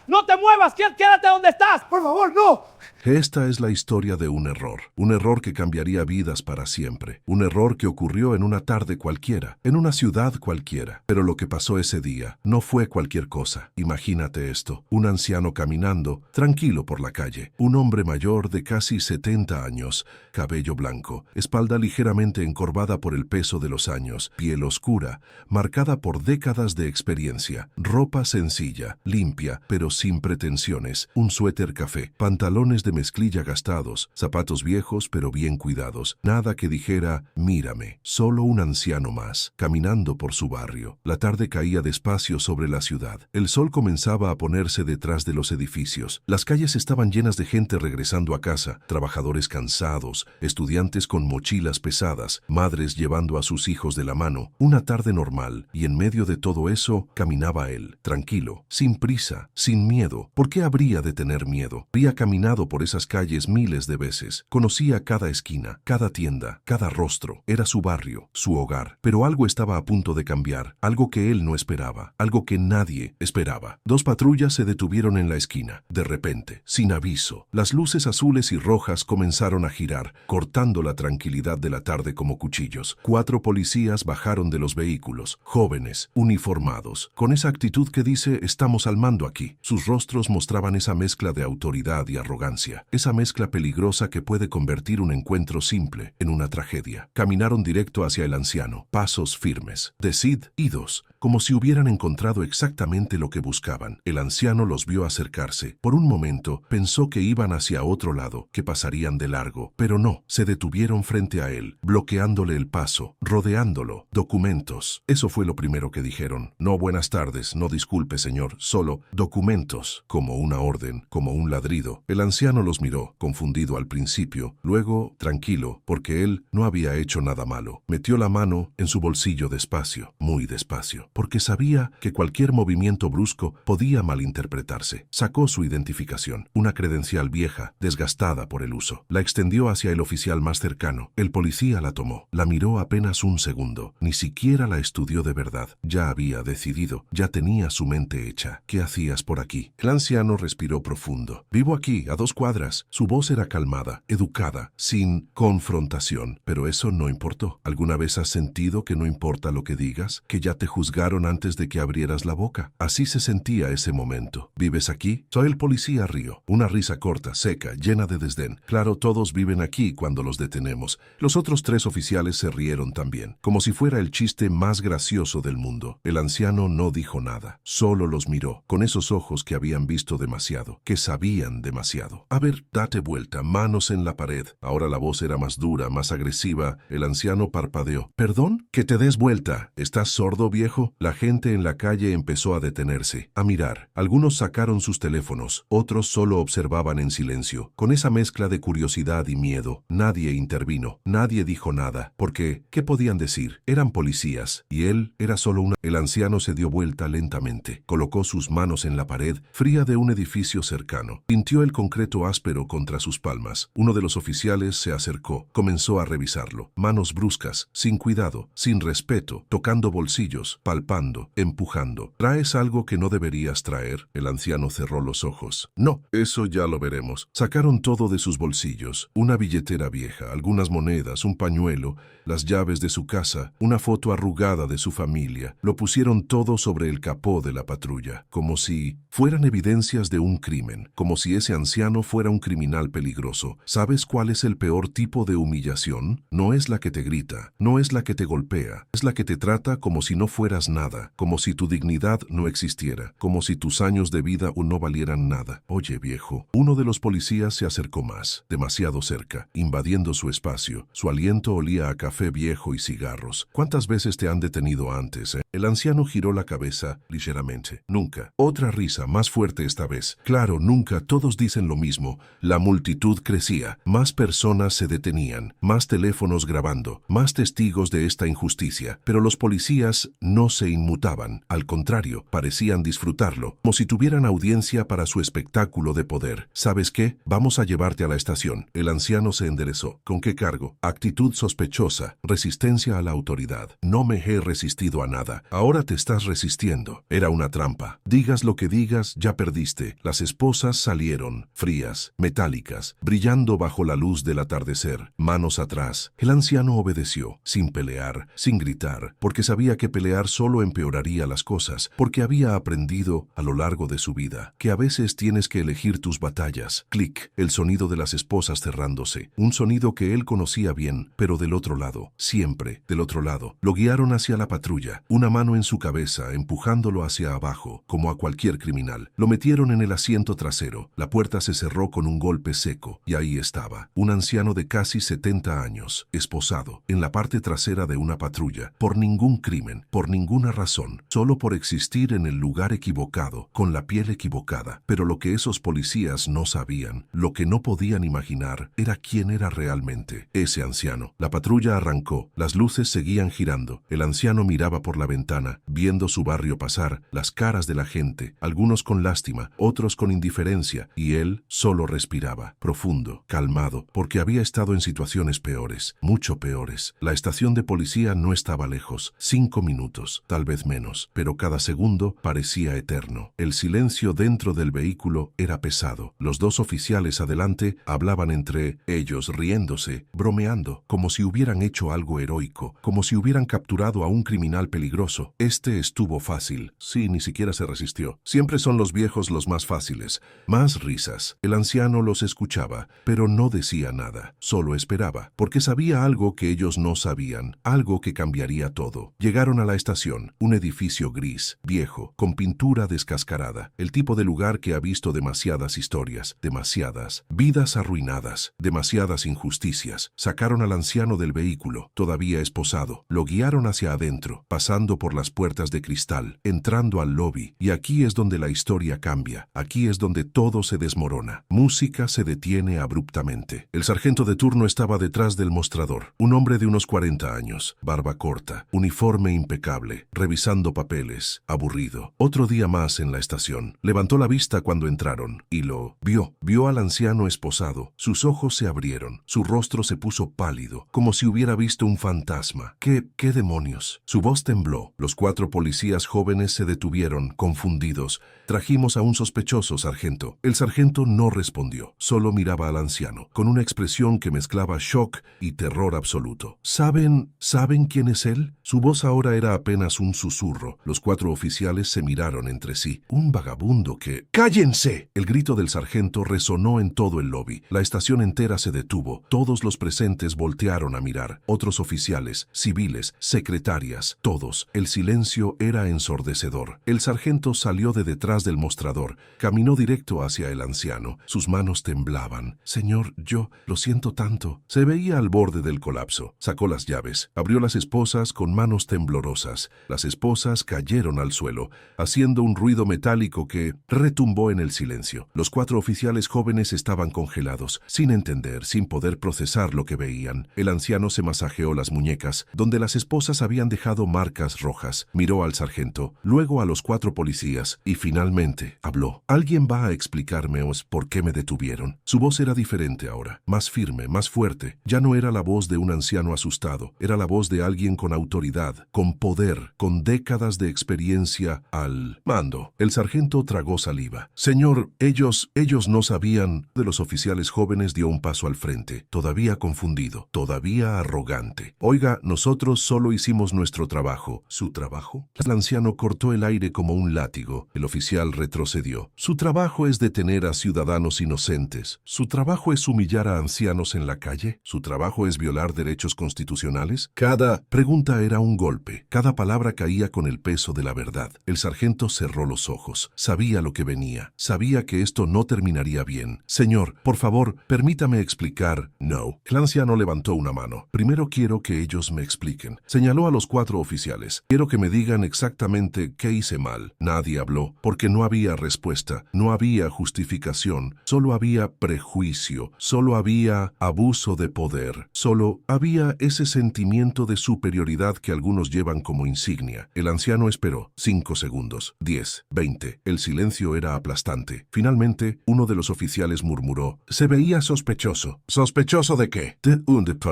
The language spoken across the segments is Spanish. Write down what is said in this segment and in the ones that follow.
¡No te muevas! ¡Quédate donde estás! ¡Por favor, no! Esta es la historia de un error que cambiaría vidas para siempre, un error que ocurrió en una tarde cualquiera, en una ciudad cualquiera. Pero lo que pasó ese día no fue cualquier cosa. Imagínate esto, un anciano caminando, tranquilo por la calle, un hombre mayor de casi 70 años, cabello blanco, espalda ligeramente encorvada por el peso de los años, piel oscura, marcada por décadas de experiencia, ropa sencilla, limpia, pero sin pretensiones, un suéter café, pantalones de mezclilla gastados, zapatos viejos pero bien cuidados, nada que dijera, mírame, solo un anciano más, caminando por su barrio. La tarde caía despacio sobre la ciudad. El sol comenzaba a ponerse detrás de los edificios. Las calles estaban llenas de gente regresando a casa, trabajadores cansados, estudiantes con mochilas pesadas, madres llevando a sus hijos de la mano. Una tarde normal, y en medio de todo eso, caminaba él, tranquilo, sin prisa, sin miedo. ¿Por qué habría de tener miedo? Había caminado por esas calles miles de veces. Conocía cada esquina, cada tienda, cada rostro. Era su barrio, su hogar. Pero algo estaba a punto de cambiar, algo que él no esperaba, algo que nadie esperaba. Dos patrullas se detuvieron en la esquina. De repente, sin aviso, las luces azules y rojas comenzaron a girar, cortando la tranquilidad de la tarde como cuchillos. 4 policías bajaron de los vehículos, jóvenes, uniformados, con esa actitud que dice estamos al mando aquí. Sus rostros mostraban esa mezcla de autoridad y arrogancia, esa mezcla peligrosa que puede convertir un encuentro simple en una tragedia. Caminaron directo hacia el anciano, pasos firmes, decididos, como si hubieran encontrado exactamente lo que buscaban. El anciano los vio acercarse. Por un momento pensó que iban hacia otro lado, que pasarían de largo, pero no, se detuvieron frente a él, bloqueándole el paso, rodeándolo. Documentos. Eso fue lo primero que dijeron. No buenas tardes, no disculpe señor, solo documentos. Como una orden, como un ladrido. El anciano los miró, confundido al principio, luego tranquilo, porque él no había hecho nada malo. Metió la mano en su bolsillo despacio, muy despacio, porque sabía que cualquier movimiento brusco podía malinterpretarse. Sacó su identificación, una credencial vieja, desgastada por el uso. La extendió hacia el oficial más cercano. El policía la tomó, la miró apenas un segundo, ni siquiera la estudió de verdad. Ya había decidido, ya tenía su mente hecha. ¿Qué hacías por aquí? El anciano respiró profundo. Vivo aquí, a 2 cuadras. Su voz era calmada, educada, sin confrontación, pero eso no importó. ¿Alguna vez has sentido que no importa lo que digas, que ya te juzgaron antes de que abrieras la boca? Así se sentía ese momento. ¿Vives aquí? Soy el policía, río. Una risa corta, seca, llena de desdén. Claro, todos viven aquí cuando los detenemos. Los otros 3 oficiales se rieron también, como si fuera el chiste más gracioso del mundo. El anciano no dijo nada, solo los miró, con esos ojos que habían visto demasiado, que sabían demasiado. A ver, date vuelta, manos en la pared. Ahora la voz era más dura, más agresiva. El anciano parpadeó. ¿Perdón? ¿Que te des vuelta? ¿Estás sordo, viejo? La gente en la calle empezó a detenerse, a mirar. Algunos sacaron sus teléfonos, otros solo observaban en silencio. Con esa mezcla de curiosidad y miedo, nadie intervino, nadie dijo nada, porque, ¿qué podían decir? Eran policías, y él era solo una... El anciano se dio vuelta lentamente, colocó sus manos en la pared fría de un edificio cercano. Sintió el concreto áspero contra sus palmas. Uno de los oficiales se acercó, comenzó a revisarlo. Manos bruscas, sin cuidado, sin respeto, tocando bolsillos, palpando, empujando. ¿Traes algo que no deberías traer? El anciano cerró los ojos. No, eso ya lo veremos. Sacaron todo de sus bolsillos. Una billetera vieja, algunas monedas, un pañuelo, las llaves de su casa, una foto arrugada de su familia. Lo pusieron todo sobre el capó de la patrulla, como si fueran evidencias de un crimen, como si ese anciano fuera un criminal peligroso. ¿Sabes cuál es el peor tipo de humillación? No es la que te grita, no es la que te golpea, es la que te trata como si no fueras nada, como si tu dignidad no existiera, como si tus años de vida no valieran nada. Oye, viejo, uno de los policías se acercó más, demasiado cerca, invadiendo su espacio. Su aliento olía a café viejo y cigarros. ¿Cuántas veces te han detenido antes, El anciano giró la cabeza ligeramente. Nunca. Otra risa, más fuerte esta vez. Claro, nunca. Todos dicen lo mismo. La multitud crecía. Más personas se detenían. Más teléfonos grabando. Más testigos de esta injusticia. Pero los policías no se inmutaban. Al contrario, parecían disfrutarlo, como si tuvieran audiencia para su espectáculo de poder. ¿Sabes qué? Vamos a llevarte a la estación. El anciano se enderezó. ¿Con qué cargo? Actitud sospechosa. Resistencia a la autoridad. No me he resistido a nada. Ahora te estás resistiendo. Era una trampa. Digas lo que digas, ya perdiste. Las esposas salieron, frías, metálicas, brillando bajo la luz del atardecer, manos atrás. El anciano obedeció, sin pelear, sin gritar, porque sabía que pelear solo empeoraría las cosas, porque había aprendido a lo largo de su vida que a veces tienes que elegir tus batallas. Clic, el sonido de las esposas cerrándose, un sonido que él conocía bien, pero del otro lado, siempre del otro lado. Lo guiaron hacia la patrulla, una mano en su cabeza, empujándolo hacia abajo, como a cualquier criminal. Lo metieron en el asiento trasero, la puerta se cerró con un golpe seco, y ahí estaba, un anciano de casi 70 años, esposado, en la parte trasera de una patrulla, por ningún crimen, por ninguna razón, solo por existir en el lugar equivocado, con la piel equivocada. Pero lo que esos policías no sabían, lo que no podían imaginar, era quién era realmente ese anciano. La patrulla arrancó, las luces seguían girando, el anciano miraba por la ventana, viendo su barrio pasar, las caras de la gente, algunos con lástima, otros con indiferencia, y él solo respiraba, profundo, calmado, porque había estado en situaciones peores, mucho peores. La estación de policía no estaba lejos, 5 minutos, tal vez menos, pero cada segundo parecía eterno. El silencio dentro del vehículo era pesado. Los dos oficiales adelante hablaban entre ellos, riéndose, bromeando, como si hubieran hecho algo heroico, como si hubieran capturado a un criminal peligroso. Este estuvo fácil. Sí, ni siquiera se resistió. Siempre son los viejos los más fáciles. Más risas. El anciano los escuchaba, pero no decía nada. Solo esperaba, porque sabía algo que ellos no sabían, algo que cambiaría todo. Llegaron a la estación, un edificio gris, viejo, con pintura descascarada, el tipo de lugar que ha visto demasiadas historias, demasiadas vidas arruinadas, demasiadas injusticias. Sacaron al anciano del vehículo, todavía esposado, lo guiaron hacia adentro, pasando por las puertas de cristal, entrando al lobby, y aquí es donde la historia cambia, aquí es donde todo se desmorona. Música se detiene abruptamente. El sargento de turno estaba detrás del mostrador, un hombre de unos 40 años, barba corta, uniforme impecable, revisando papeles, aburrido. Otro día más en la estación. Levantó la vista cuando entraron y lo vio. Vio al anciano esposado. Sus ojos se abrieron. Su rostro se puso pálido, como si hubiera visto un fantasma. ¿Qué demonios? Su voz tembló. Los 4 policías jóvenes se detuvieron, confundidos. Trajimos a un sospechoso, sargento. El sargento no respondió. Solo miraba al anciano, con una expresión que mezclaba shock y terror absoluto. ¿Saben quién es él? Su voz ahora era apenas un susurro. Los 4 oficiales se miraron entre sí. Un vagabundo que... ¡Cállense! El grito del sargento resonó en todo el lobby. La estación entera se detuvo. Todos los presentes voltearon a mirar. Otros oficiales, civiles, secretarias, todos. El silencio era ensordecedor. El sargento salió de detrás del mostrador. Caminó directo hacia el anciano. Sus manos temblaban. Señor, yo lo siento tanto. Se veía al borde del colapso. Sacó las llaves. Abrió las esposas con manos temblorosas. Las esposas cayeron al suelo, haciendo un ruido metálico que retumbó en el silencio. Los 4 oficiales jóvenes estaban congelados, sin entender, sin poder procesar lo que veían. El anciano se masajeó las muñecas, donde las esposas habían dejado marcas rojas. Miró al sargento, luego a los 4 policías, y finalmente habló. ¿Alguien va a explicarme por qué me detuvieron? Su voz era diferente ahora, más firme, más fuerte. Ya no era la voz de un anciano asustado, era la voz de alguien con autoridad, con poder, con décadas de experiencia al mando. El sargento tragó saliva. Señor, ellos no sabían. De los oficiales jóvenes dio un paso al frente, todavía confundido, todavía arrogante. Oiga, nosotros solo hicimos nuestro trabajo. ¿Su trabajo? El anciano cortó el aire como un látigo. El oficial retrocedió. Su trabajo es detener a ciudadanos inocentes. Su trabajo es humillar a ancianos en la calle. Su trabajo es violar derechos constitucionales. Cada pregunta era un golpe. Cada palabra caía con el peso de la verdad. El sargento cerró los ojos. Sabía lo que venía. Sabía que esto no terminaría bien. Señor, por favor, permítame explicar. No. El anciano levantó una mano. Primero quiero que ellos me expliquen. Señaló a los 4 oficiales. Quiero que me digan exactamente qué hice mal. Nadie habló, porque no había respuesta, no había justificación, solo había prejuicio, solo había abuso de poder, solo había ese sentimiento de superioridad que algunos llevan como insignia. El anciano esperó 5 segundos, 10, 20. El silencio era aplastante. Finalmente, uno de los oficiales murmuró: se veía sospechoso. ¿Sospechoso de qué?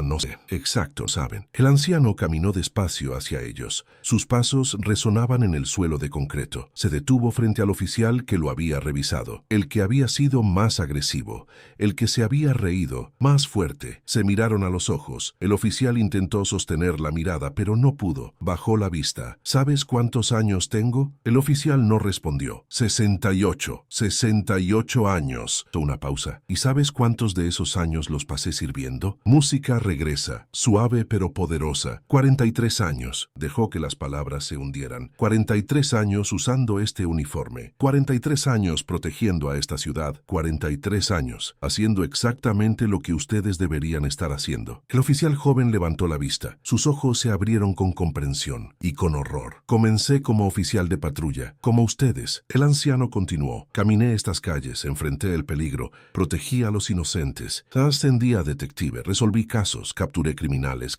No sé. Exacto, saben. El anciano caminó despacio hacia ellos. Sus pasos resonaban en el suelo de concreto. Se detuvo frente al oficial que lo había revisado, el que había sido más agresivo, el que se había reído más fuerte. Se miraron a los ojos. El oficial intentó sostener la mirada, pero no pudo. Bajó la vista. ¿Sabes cuántos años tengo? El oficial no respondió. 68. 68 años. Una pausa. ¿Y sabes cuántos de esos años los pasé sirviendo? Música regresa, suave pero poderosa. 43 años. Dejó que las palabras se hundieran. 43 años usando este uniforme. 43 años protegiendo a esta ciudad. 43 años haciendo exactamente lo que ustedes deberían estar haciendo. El oficial joven levantó la vista. Sus ojos se abrieron con comprensión y con horror. Comencé como oficial de patrulla, como ustedes. El anciano continuó. Caminé estas calles, enfrenté el peligro, protegí a los inocentes. Ascendí a detective, resolví casos, capturé criminales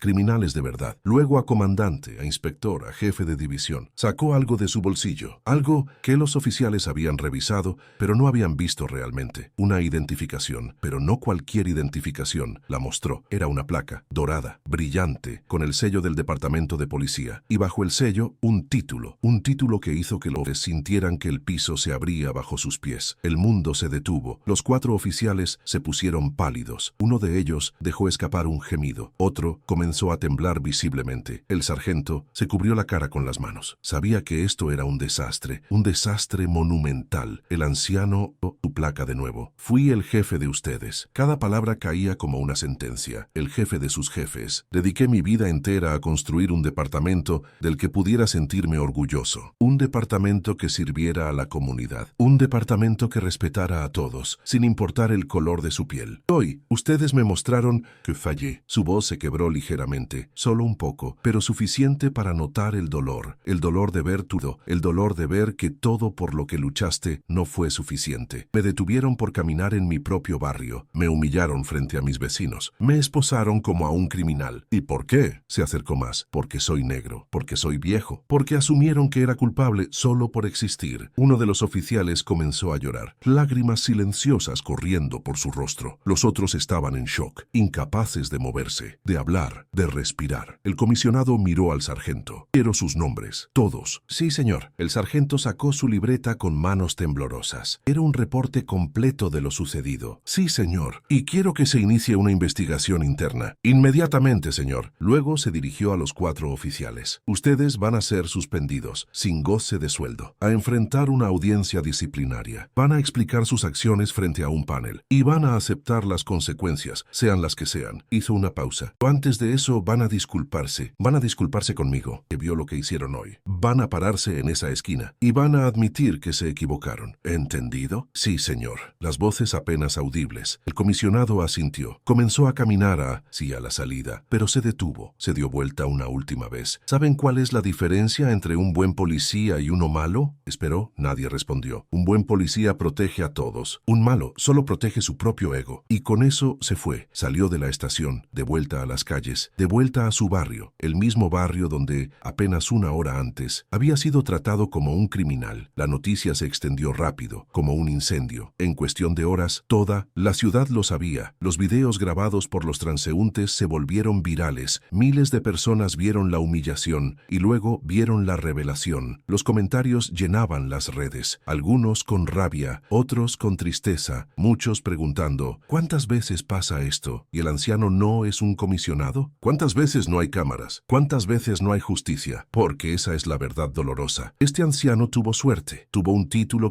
de verdad. Luego a comandante, a inspector, a jefe de división. Sacó algo de su bolsillo, algo que los oficiales habían revisado, pero no habían visto realmente. Una identificación, pero no cualquier identificación. La mostró. Era una placa, dorada, brillante, con el sello del departamento de policía. Y bajo el sello, un título que hizo que los sintieran que el piso se abría bajo sus pies. El mundo se detuvo. Los 4 oficiales se pusieron pálidos. Uno de ellos dejó escapar un gemido. Otro comenzó a temblar visiblemente. El sargento se cubrió la cara con las manos. Sabía que esto era un desastre monumental. El anciano, su placa de nuevo. Fui el jefe de ustedes. Cada palabra caía como una sentencia. El jefe de sus jefes. Dediqué mi vida entera a construir un departamento del que pudiera sentirme orgulloso. Un departamento que sirviera a la comunidad. Un departamento que respetara a todos, sin importar el color de su piel. Hoy, ustedes me mostraron que fallé. Su voz se quebró ligeramente, solo un poco, pero suficiente para notar el dolor de ver todo, el dolor de ver que todo por lo que luchaste no fue suficiente. Me detuvieron por caminar en mi propio barrio, me humillaron frente a mis vecinos, me esposaron como a un criminal. ¿Y por qué? Se acercó más. Porque soy negro, porque soy viejo, porque asumieron que era culpable solo por existir. Uno de los oficiales comenzó a llorar, lágrimas silenciosas corriendo por su rostro. Los otros estaban en shock, incapaces de moverse, de hablar, de respirar. El comisionado miró al sargento. Quiero sus nombres, todos. Sí, señor. El sargento sacó su libreta con manos temblorosas. Era un reporte completo de lo sucedido. Sí, señor. Y quiero que se inicie una investigación interna. Inmediatamente, señor. Luego se dirigió a los 4 oficiales. Ustedes van a ser suspendidos, sin goce de sueldo, a enfrentar una audiencia disciplinaria. Van a explicar sus acciones frente a un panel y van a aceptar las consecuencias, sean las que sean. Hizo una pausa. Antes de eso van a disculparse. Van a disculparse conmigo, que vio lo que hicieron hoy. Van a pararse en esa esquina y van a admitir que se equivocaron. ¿Entendido? Sí, señor. Las voces apenas audibles. El comisionado asintió. Comenzó a caminar a la salida, pero se detuvo. Se dio vuelta una última vez. ¿Saben cuál es la diferencia entre un buen policía y uno malo? Esperó. Nadie respondió. Un buen policía protege a todos. Un malo solo protege su propio ego. Y con eso se fue. Salió de la estación, de vuelta a las calles, de vuelta a su barrio, el mismo barrio donde, apenas una hora antes, había sido tratado como un criminal. La noticia se extendió rápido, como un incendio. En cuestión de horas, toda la ciudad lo sabía. Los videos grabados por los transeúntes se volvieron virales. Miles de personas vieron la humillación y luego vieron la revelación. Los comentarios llenaban las redes, algunos con rabia, otros con tristeza, muchos preguntando, ¿cuántas veces pasa esto? ¿Y el anciano no es un comisionado? ¿Cuántas veces no hay cámaras? ¿Cuántas veces no hay justicia? Porque esa es la verdad dolorosa. Este anciano tuvo suerte, tuvo un título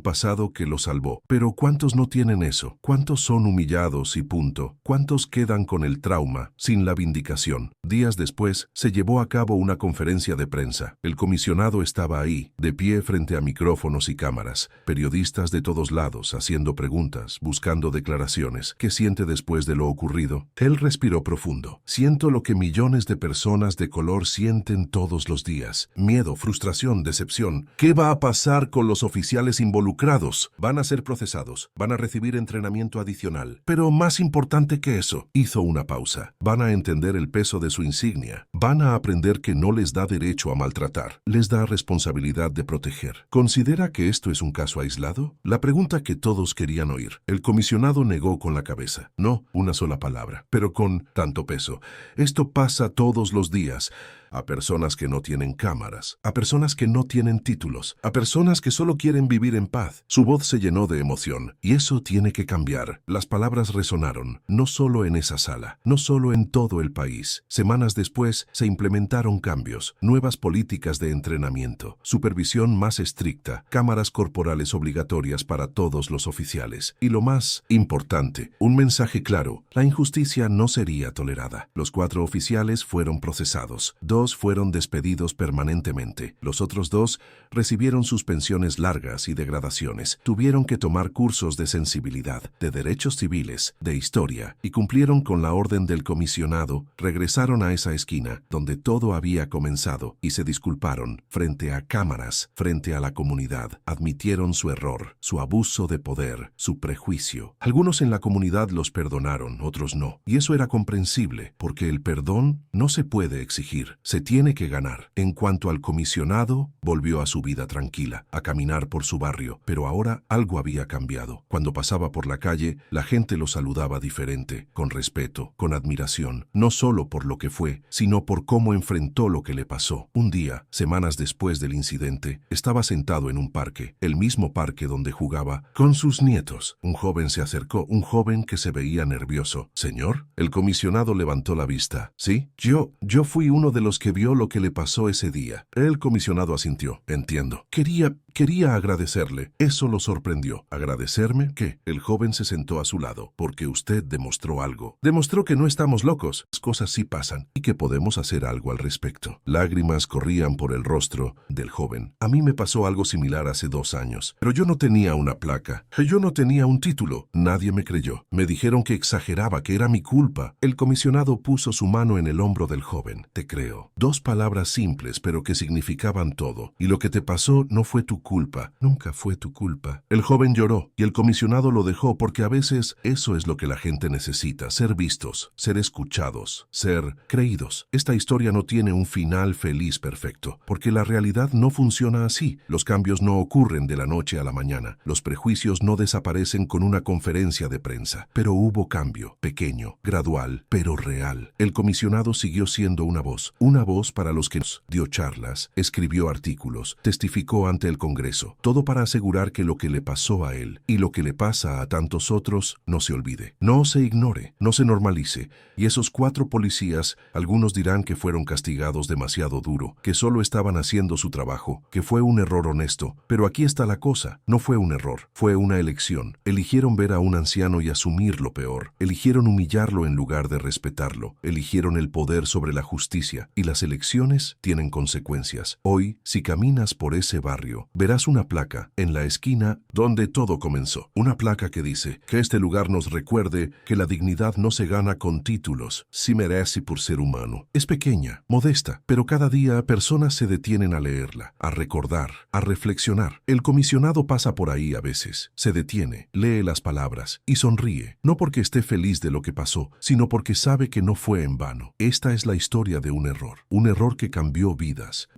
pasado que lo salvó. Pero ¿cuántos no tienen eso? ¿Cuántos son humillados y punto? ¿Cuántos quedan con el trauma, sin la vindicación? Días después, se llevó a cabo una conferencia de prensa. El comisionado estaba ahí, de pie frente a micrófonos y cámaras, periodistas de todos lados haciendo preguntas, buscando declaraciones. ¿Qué siente después de lo ocurrido? Él respiró profundo. Siento lo que millones de personas de color sienten todos los días. Miedo, frustración, decepción. ¿Qué va a pasar con los oficiales involucrados? Van a ser procesados, van a recibir entrenamiento adicional. Pero más importante que eso, hizo una pausa. Van a entender el peso de su insignia. Van a aprender que no les da derecho a maltratar, les da responsabilidad de proteger. ¿Considera que esto es un caso aislado? La pregunta que todos querían oír. El comisionado negó con la cabeza. No, una sola palabra, pero con tanto peso. Esto pasa todos los días. a personas que no tienen cámaras, a personas que no tienen títulos, a personas que solo quieren vivir en paz. Su voz se llenó de emoción, y eso tiene que cambiar. Las palabras resonaron, no solo en esa sala, no solo en todo el país. Semanas después se implementaron cambios, nuevas políticas de entrenamiento, supervisión más estricta, cámaras corporales obligatorias para todos los oficiales. Y lo más importante, un mensaje claro: la injusticia no sería tolerada. Los 4 oficiales fueron procesados, 2 fueron despedidos permanentemente, los otros 2 recibieron suspensiones largas y degradaciones, tuvieron que tomar cursos de sensibilidad, de derechos civiles, de historia, y cumplieron con la orden del comisionado. Regresaron a esa esquina donde todo había comenzado y se disculparon frente a cámaras, frente a la comunidad. Admitieron su error, su abuso de poder, su prejuicio. Algunos en la comunidad los perdonaron, otros no. Y eso era comprensible, porque el perdón no se puede exigir, se tiene que ganar. En cuanto al comisionado, volvió a su vida tranquila, a caminar por su barrio, pero ahora algo había cambiado. Cuando pasaba por la calle, la gente lo saludaba diferente, con respeto, con admiración, no solo por lo que fue, sino por cómo enfrentó lo que le pasó. Un día, semanas después del incidente, estaba sentado en un parque, el mismo parque donde jugaba con sus nietos. Un joven se acercó, un joven que se veía nervioso. «¿Señor?» El comisionado levantó la vista. «Sí, yo fui uno de los que vio lo que le pasó ese día». El comisionado asintió. «Entiendo. Quería agradecerle». Eso lo sorprendió. ¿Agradecerme qué? El joven se sentó a su lado. «Porque usted demostró algo. Demostró que no estamos locos. Las cosas sí pasan y que podemos hacer algo al respecto». Lágrimas corrían por el rostro del joven. «A mí me pasó algo similar hace 2 años. Pero yo no tenía una placa. Yo no tenía un título. Nadie me creyó. Me dijeron que exageraba, que era mi culpa». El comisionado puso su mano en el hombro del joven. «Te creo». 2 palabras simples, pero que significaban todo. «Y lo que te pasó no fue tu culpa. Nunca fue tu culpa». El joven lloró y el comisionado lo dejó, porque a veces eso es lo que la gente necesita: ser vistos, ser escuchados, ser creídos. Esta historia no tiene un final feliz perfecto, porque la realidad no funciona así. Los cambios no ocurren de la noche a la mañana. Los prejuicios no desaparecen con una conferencia de prensa. Pero hubo cambio, pequeño, gradual, pero real. El comisionado siguió siendo una voz para los que nos dio charlas, escribió artículos, testificó ante el Congreso, todo para asegurar que lo que le pasó a él y lo que le pasa a tantos otros no se olvide, no se ignore, no se normalice. Y esos 4 policías, algunos dirán que fueron castigados demasiado duro, que solo estaban haciendo su trabajo, que fue un error honesto. Pero aquí está la cosa: no fue un error, fue una elección. Eligieron ver a un anciano y asumir lo peor. Eligieron humillarlo en lugar de respetarlo. Eligieron el poder sobre la justicia. Y las elecciones tienen consecuencias. Hoy, si caminas por ese barrio, verás una placa en la esquina donde todo comenzó. Una placa que dice: que este lugar nos recuerde que la dignidad no se gana con títulos, si merece por ser humano. Es pequeña, modesta, pero cada día personas se detienen a leerla, a recordar, a reflexionar. El comisionado pasa por ahí a veces, se detiene, lee las palabras y sonríe, no porque esté feliz de lo que pasó, sino porque sabe que no fue en vano. Esta es la historia de un error que cambió vidas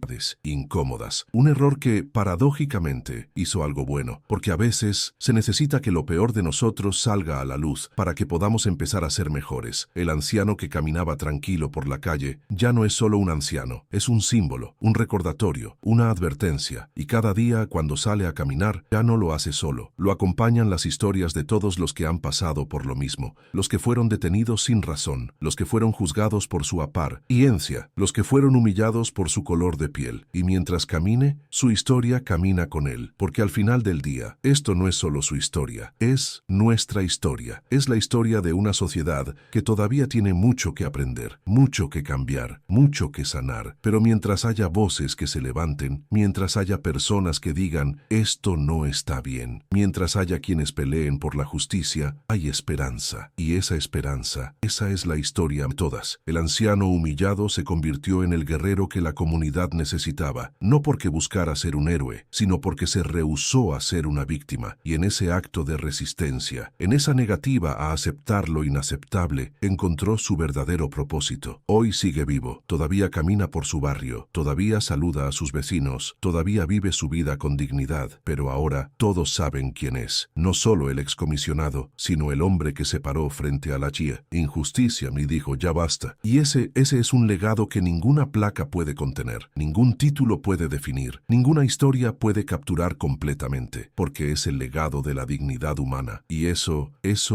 incómodas, un error que paradójicamente hizo algo bueno, porque a veces se necesita que lo peor de nosotros salga a la luz para que podamos empezar a ser mejores. El anciano que caminaba tranquilo por la calle ya no es solo un anciano, es un símbolo, un recordatorio, una advertencia, y cada día cuando sale a caminar ya no lo hace solo, lo acompañan las historias de todos los que han pasado por lo mismo, los que fueron detenidos sin razón, los que fueron juzgados por su apariencia, los que fueron humillados por su color de piel, y mientras camine, su historia camina con él, porque al final del día, esto no es solo su historia, es nuestra historia, es la historia de una sociedad que todavía tiene mucho que aprender, mucho que cambiar, mucho que sanar, pero mientras haya voces que se levanten, mientras haya personas que digan, esto no está bien, mientras haya quienes peleen por la justicia, hay esperanza, y esa esperanza, esa es la historia de todas. El anciano humillado se convirtió en el guerrero que la comunidad necesitaba, no porque buscara ser un héroe, sino porque se rehusó a ser una víctima, y en ese acto de resistencia, en esa negativa a aceptar lo inaceptable, encontró su verdadero propósito. Hoy sigue vivo, todavía camina por su barrio, todavía saluda a sus vecinos, todavía vive su vida con dignidad, pero ahora todos saben quién es, no solo el excomisionado, sino el hombre que se paró frente a la CIA. Injusticia, me dijo, ya basta. Y ese es un legado que ninguna placa puede contener, ningún título puede definir, ninguna historia puede capturar completamente, porque es el legado de la dignidad humana, y eso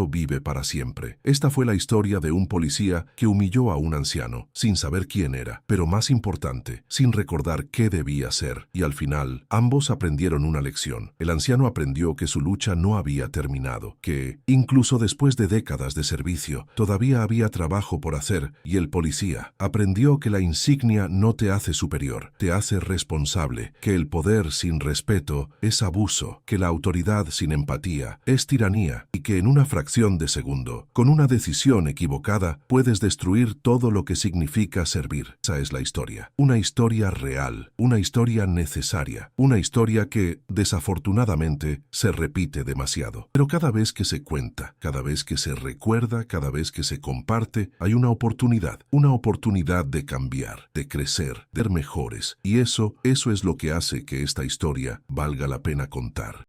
vive para siempre. Esta fue la historia de un policía que humilló a un anciano, sin saber quién era, pero más importante, sin recordar qué debía hacer, y al final, ambos aprendieron una lección. El anciano aprendió que su lucha no había terminado, que, incluso después de décadas de servicio, todavía había trabajo por hacer, y el policía aprendió que la insignia no te hace superior, te hace responsable, que el poder sin respeto es abuso, que la autoridad sin empatía es tiranía, y que en una fracción de segundo, con una decisión equivocada, puedes destruir todo lo que significa servir. Esa es la historia. Una historia real, una historia necesaria, una historia que, desafortunadamente, se repite demasiado. Pero cada vez que se cuenta, cada vez que se recuerda, cada vez que se comparte, hay una oportunidad de cambiar, de crecer, de ser mejores. Y eso es lo que hace que esta historia valga la pena contar.